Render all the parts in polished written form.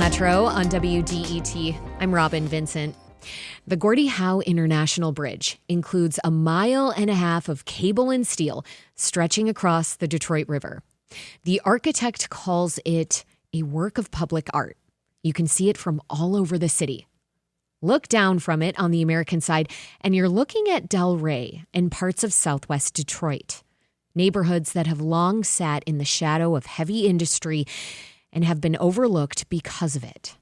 Metro on WDET. I'm Robyn Vincent. The Gordie Howe International Bridge includes 1.5 miles of cable and steel stretching across the Detroit River. The architect calls it a work of public art. You can see it from all over the city. Look down from it on the American side, and you're looking at Delray and parts of southwest Detroit, neighborhoods that have long sat in the shadow of heavy industry and have been overlooked because of it.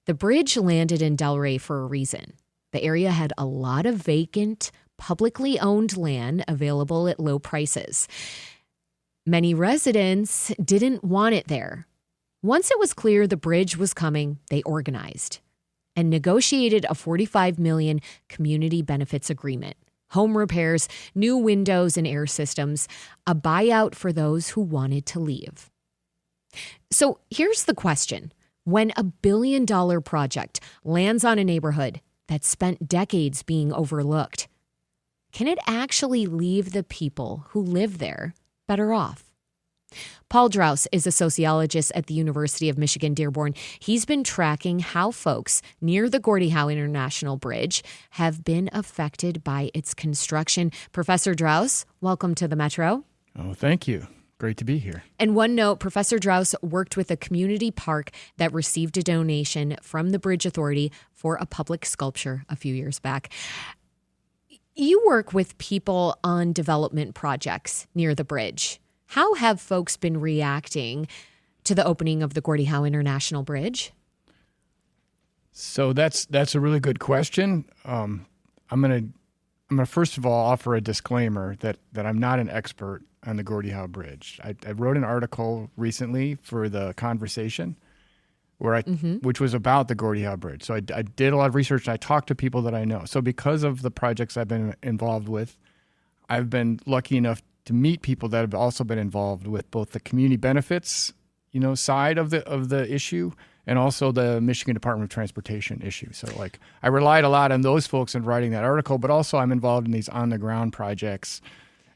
The bridge landed in Delray for a reason. The area had a lot of vacant, publicly owned land available at low prices. Many residents didn't want it there. Once it was clear the bridge was coming, they organized and negotiated a $45 million community benefits agreement. Home repairs, new windows and air systems, a buyout for those who wanted to leave. So here's the question. When a $1 billion project lands on a neighborhood that spent decades being overlooked, can it actually leave the people who live there better off? Paul Draus is a sociologist at the University of Michigan-Dearborn. He's been tracking how folks near the Gordie Howe International Bridge have been affected by its construction. Professor Draus, welcome to the Metro. Oh, thank you. Great to be here. And one note, Professor Draus worked with a community park that received a donation from the Bridge Authority for a public sculpture a few years back. You work with people on development projects near the bridge. How have folks been reacting to the opening of the Gordie Howe International Bridge? So that's a really good question. I'm gonna first of all offer a disclaimer that I'm not an expert on the Gordie Howe Bridge. I wrote an article recently for The Conversation which was about the Gordie Howe Bridge. So I did a lot of research and I talked to people that I know. So because of the projects I've been involved with, I've been lucky enough to meet people that have also been involved with both the community benefits, side of the issue and also the Michigan Department of Transportation issue. So I relied a lot on those folks in writing that article, but also I'm involved in these on the ground projects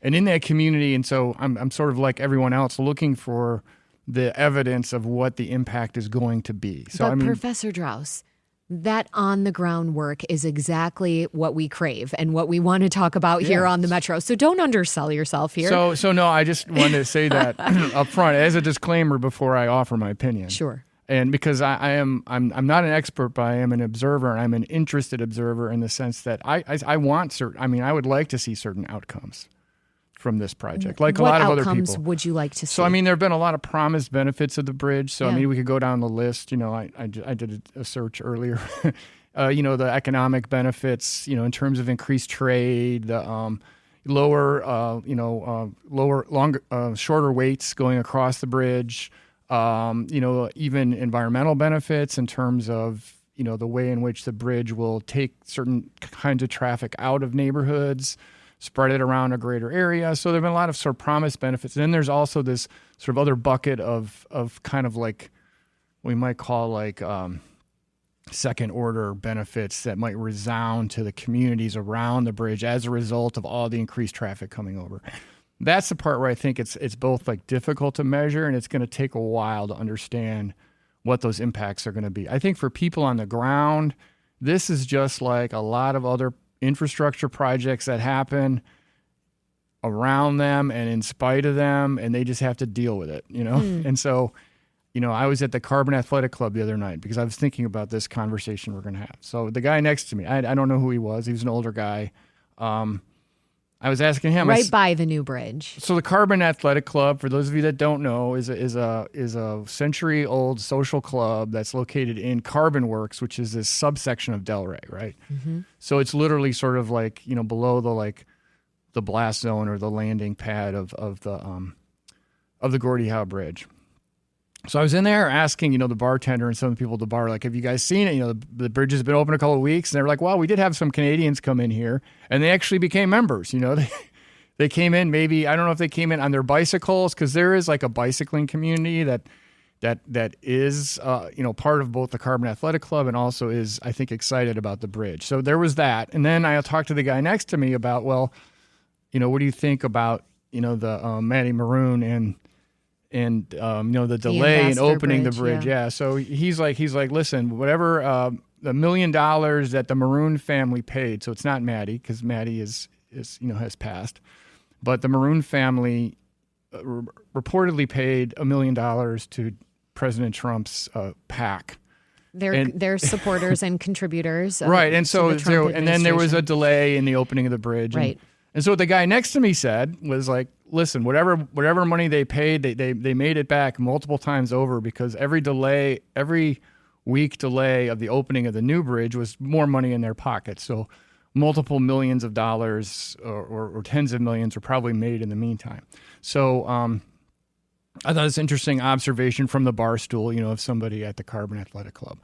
and in that community. And so I'm sort of like everyone else looking for the evidence of what the impact is going to be. So but Professor Draus, that on-the-ground work is exactly what we crave and what we want to talk about here on the Metro. So don't undersell yourself here. So no, I just wanted to say that up front as a disclaimer before I offer my opinion. Sure. And because I'm not an expert, but I am an observer, and I'm an interested observer in the sense that I would like to see certain outcomes from this project, like a lot of other people. What outcomes would you like to see? So, there have been a lot of promised benefits of the bridge. So, we could go down the list. I did a search earlier. The economic benefits, in terms of increased trade, the shorter waits going across the bridge, even environmental benefits in terms of, the way in which the bridge will take certain kinds of traffic out of neighborhoods, spread it around a greater area. So there have been a lot of sort of promised benefits. And then there's also this sort of other bucket of kind of like we might call second order benefits that might resound to the communities around the bridge as a result of all the increased traffic coming over. That's the part where I think it's both difficult to measure and it's going to take a while to understand what those impacts are going to be. I think for people on the ground, this is just like a lot of other infrastructure projects that happen around them and in spite of them, and they just have to deal with it, And so, I was at the Carbon Athletic Club the other night because I was thinking about this conversation we're going to have. So the guy next to me, I don't know who he was. He was an older guy. I was asking him right by the new bridge. So the Carbon Athletic Club, for those of you that don't know, is a century-old social club that's located in Carbon Works, which is this subsection of Delray, right? Mm-hmm. So it's literally sort of below the blast zone or the landing pad of the Gordie Howe Bridge. So I was in there asking, the bartender and some of the people at the bar, have you guys seen it? The bridge has been open a couple of weeks. And they were like, well, we did have some Canadians come in here and they actually became members. They came in, maybe, I don't know if they came in on their bicycles, because there is a bicycling community that is, part of both the Carbon Athletic Club and also is, I think, excited about the bridge. So there was that. And then I talked to the guy next to me about, what do you think about, the Matty Maroon the delay in opening the bridge. Yeah. So he's like, listen, whatever the $1 million that the Maroon family paid. So it's not Maddie, because Maddie is has passed, but the Maroon family reportedly paid $1 million to President Trump's PAC. They're supporters and contributors. Right. And so then there was a delay in the opening of the bridge. Right. And so what the guy next to me said was like, listen, whatever money they paid, they made it back multiple times over, because every week delay of the opening of the new bridge was more money in their pocket. So multiple millions of dollars or tens of millions were probably made in the meantime. So I thought it's an interesting observation from the bar stool, of somebody at the Carbon Athletic Club.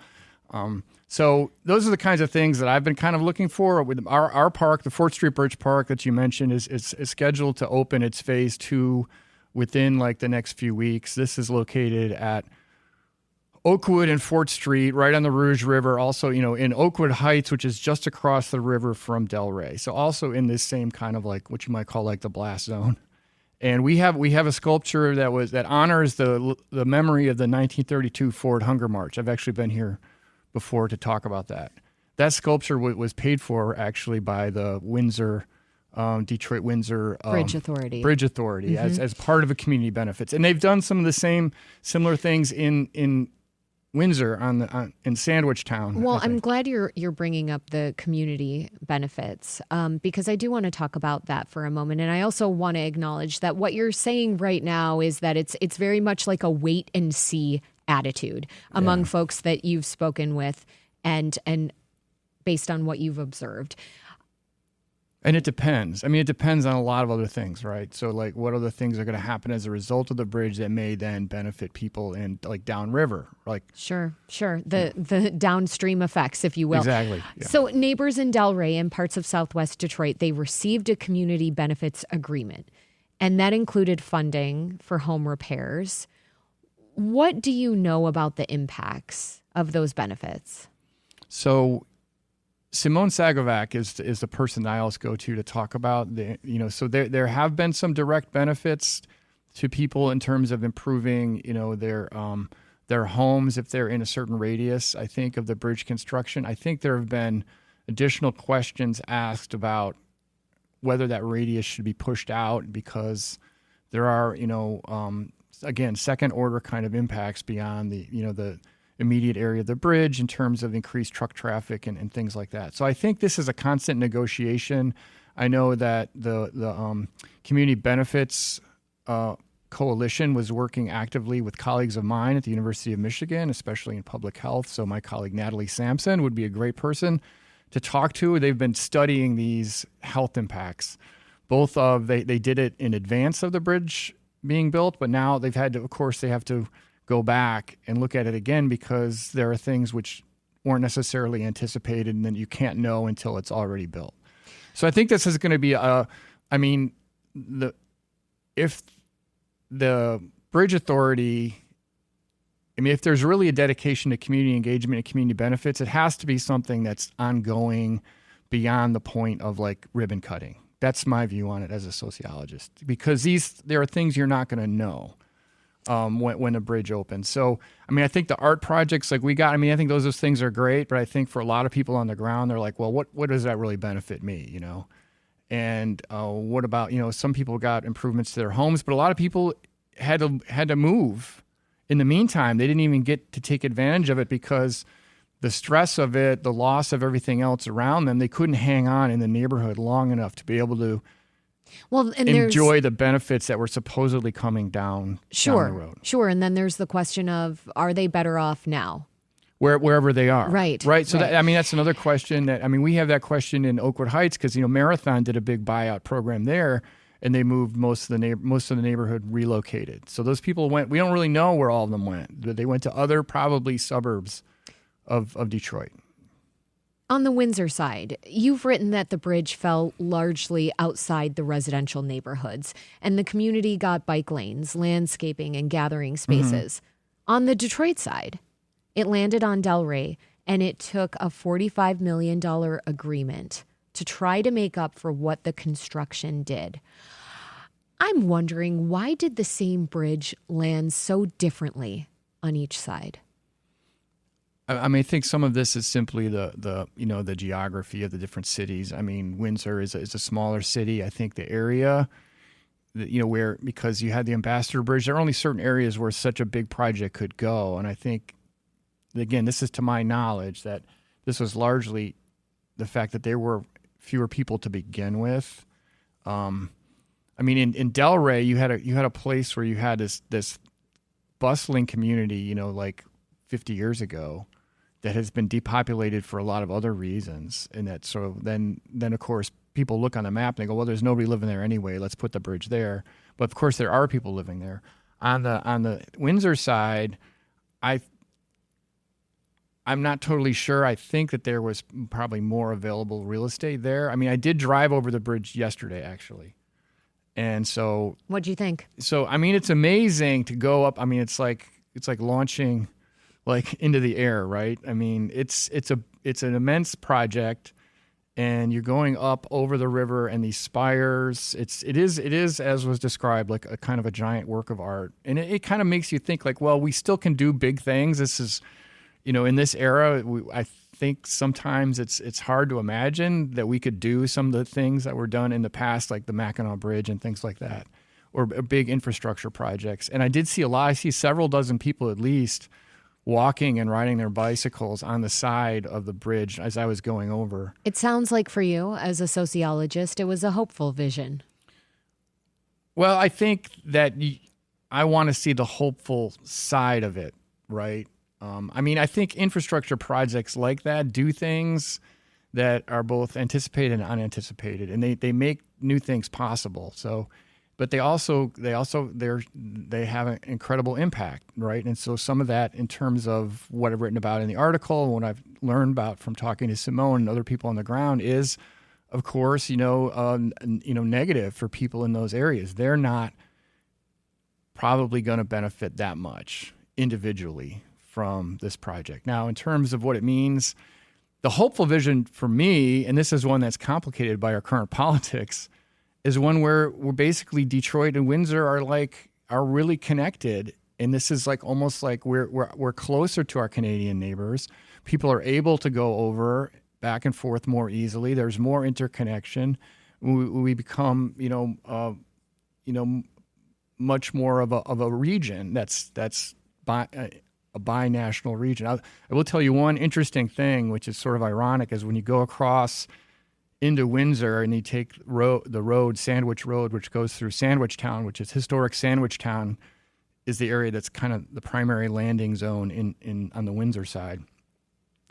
So those are the kinds of things that I've been kind of looking for. With our park, the 4th Street Bridge Park that you mentioned, is scheduled to open its phase 2 within like the next few weeks. This is located at Oakwood and 4th Street, right on the Rouge River. Also, in Oakwood Heights, which is just across the river from Delray. So also in this same kind of like what you might call like the blast zone. And we have a sculpture that honors the memory of the 1932 Ford Hunger March. I've actually been here before to talk about that. That sculpture was paid for actually by the Detroit Windsor Bridge Authority mm-hmm. as part of a community benefits. And they've done some of the similar things in Windsor in Sandwich Town. Well, I'm glad you're bringing up the community benefits because I do want to talk about that for a moment, and I also want to acknowledge that what you're saying right now is that it's very much like a wait and see attitude among folks that you've spoken with, and based on what you've observed. And it depends. I mean, it depends on a lot of other things, right? So, like, what other things are going to happen as a result of the bridge that may then benefit people in, like, downriver? Like, Sure. The downstream effects, if you will. Exactly. Yeah. So, neighbors in Delray and parts of Southwest Detroit, they received a community benefits agreement, and that included funding for home repairs. What do you know about the impacts of those benefits? So, Simone Sagovac is the person I always go to talk about so there have been some direct benefits to people in terms of improving, their homes if they're in a certain radius, I think, of the bridge construction. I think there have been additional questions asked about whether that radius should be pushed out, because there are, again, second order kind of impacts beyond the immediate area of the bridge in terms of increased truck traffic and things like that. So I think this is a constant negotiation. I know that the Community Benefits Coalition was working actively with colleagues of mine at the University of Michigan, especially in public health. So my colleague Natalie Sampson would be a great person to talk to. They've been studying these health impacts. They did it in advance of the bridge being built, but now they have to go back and look at it again, because there are things which weren't necessarily anticipated and then you can't know until it's already built. So I think this is going to be if the Bridge Authority, if there's really a dedication to community engagement and community benefits, it has to be something that's ongoing beyond the point of like ribbon cutting. That's my view on it as a sociologist, because there are things you're not going to know when a bridge opens. So, I think the art projects like we got, I think those things are great, but I think for a lot of people on the ground, they're like, well, what does that really benefit me, And what about, some people got improvements to their homes, but a lot of people had to move. In the meantime, they didn't even get to take advantage of it because the stress of it, the loss of everything else around them, they couldn't hang on in the neighborhood long enough to be able to enjoy the benefits that were supposedly coming down the road. Sure. And then there's the question of, are they better off now? Wherever they are. Right. So that's another question that, we have that question in Oakwood Heights because, Marathon did a big buyout program there and they moved most of the neighborhood relocated. So those people we don't really know where all of them went, but they went to other probably suburbs of Detroit. On the Windsor side, you've written that the bridge fell largely outside the residential neighborhoods, and the community got bike lanes, landscaping, and gathering spaces. Mm-hmm. On the Detroit side, it landed on Delray, and it took a $45 million agreement to try to make up for what the construction did. I'm wondering, why did the same bridge land so differently on each side? I mean, I think some of this is simply the geography of the different cities. I mean, Windsor is a smaller city. I think the area, where, because you had the Ambassador Bridge, there are only certain areas where such a big project could go. And I think, again, this is to my knowledge, that this was largely the fact that there were fewer people to begin with. I mean, in Delray, you had a place where you had this bustling community, like 50 years ago, that has been depopulated for a lot of other reasons. And that sort of then of course people look on the map and they go, well, there's nobody living there anyway. Let's put the bridge there. But of course there are people living there. On the Windsor side, I'm not totally sure. I think that there was probably more available real estate there. I mean, I did drive over the bridge yesterday, actually. And so, what'd you think? So, I mean, it's amazing to go up. I mean, it's like launching into the air, right? I mean, it's an immense project, and you're going up over the river and these spires. It is as was described, like a kind of a giant work of art. And it kind of makes you think like, well, we still can do big things. This is, in this era, I think sometimes it's hard to imagine that we could do some of the things that were done in the past, like the Mackinac Bridge and things like that, or big infrastructure projects. And I see several dozen people at least walking and riding their bicycles on the side of the bridge as I was going over. It sounds like for you, as a sociologist, it was a hopeful vision. Well, I think that I want to see the hopeful side of it, right? I mean, I think infrastructure projects like that do things that are both anticipated and unanticipated, and they make new things possible. So, but they have an incredible impact, right? And so some of that, in terms of what I've written about in the article, and what I've learned about from talking to Simone and other people on the ground, is, of course, negative for people in those areas. They're not probably going to benefit that much individually from this project. Now, in terms of what it means, the hopeful vision for me, and this is one that's complicated by our current politics, is one where we're basically Detroit and Windsor are really connected, and this is almost like we're closer to our Canadian neighbors. People are able to go over back and forth more easily. There's more interconnection. We become much more of a region that's a binational region. I will tell you one interesting thing, which is sort of ironic, is when you go across into Windsor and you take the road, Sandwich Road, which goes through Sandwich Town, which is historic Sandwich Town, is the area that's kind of the primary landing zone on the Windsor side.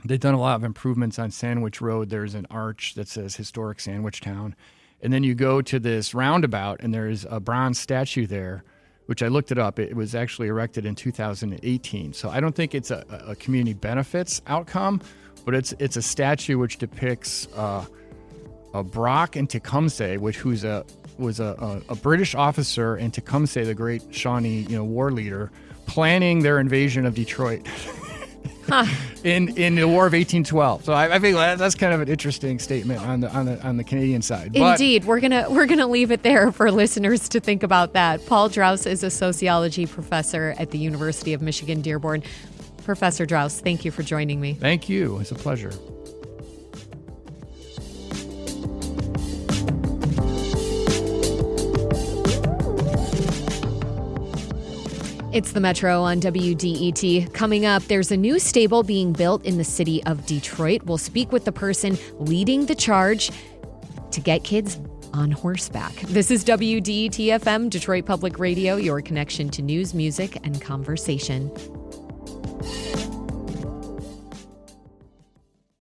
They've done a lot of improvements on Sandwich Road. There's an arch that says historic Sandwich Town. And then you go to this roundabout and there's a bronze statue there, which I looked it up. It was actually erected in 2018. So I don't think it's a community benefits outcome, but it's a statue which depicts Brock and Tecumseh, was a British officer, and Tecumseh, the great Shawnee war leader, planning their invasion of Detroit. Huh. in the War of 1812. So I think that's kind of an interesting statement on the Canadian side. Indeed, we're gonna leave it there for listeners to think about that. Paul Draus is a sociology professor at the University of Michigan-Dearborn. Professor Draus, thank you for joining me. Thank you. It's a pleasure. It's the Metro on WDET. Coming up, there's a new stable being built in the city of Detroit. We'll speak with the person leading the charge to get kids on horseback. This is WDET FM, Detroit Public Radio, your connection to news, music, and conversation.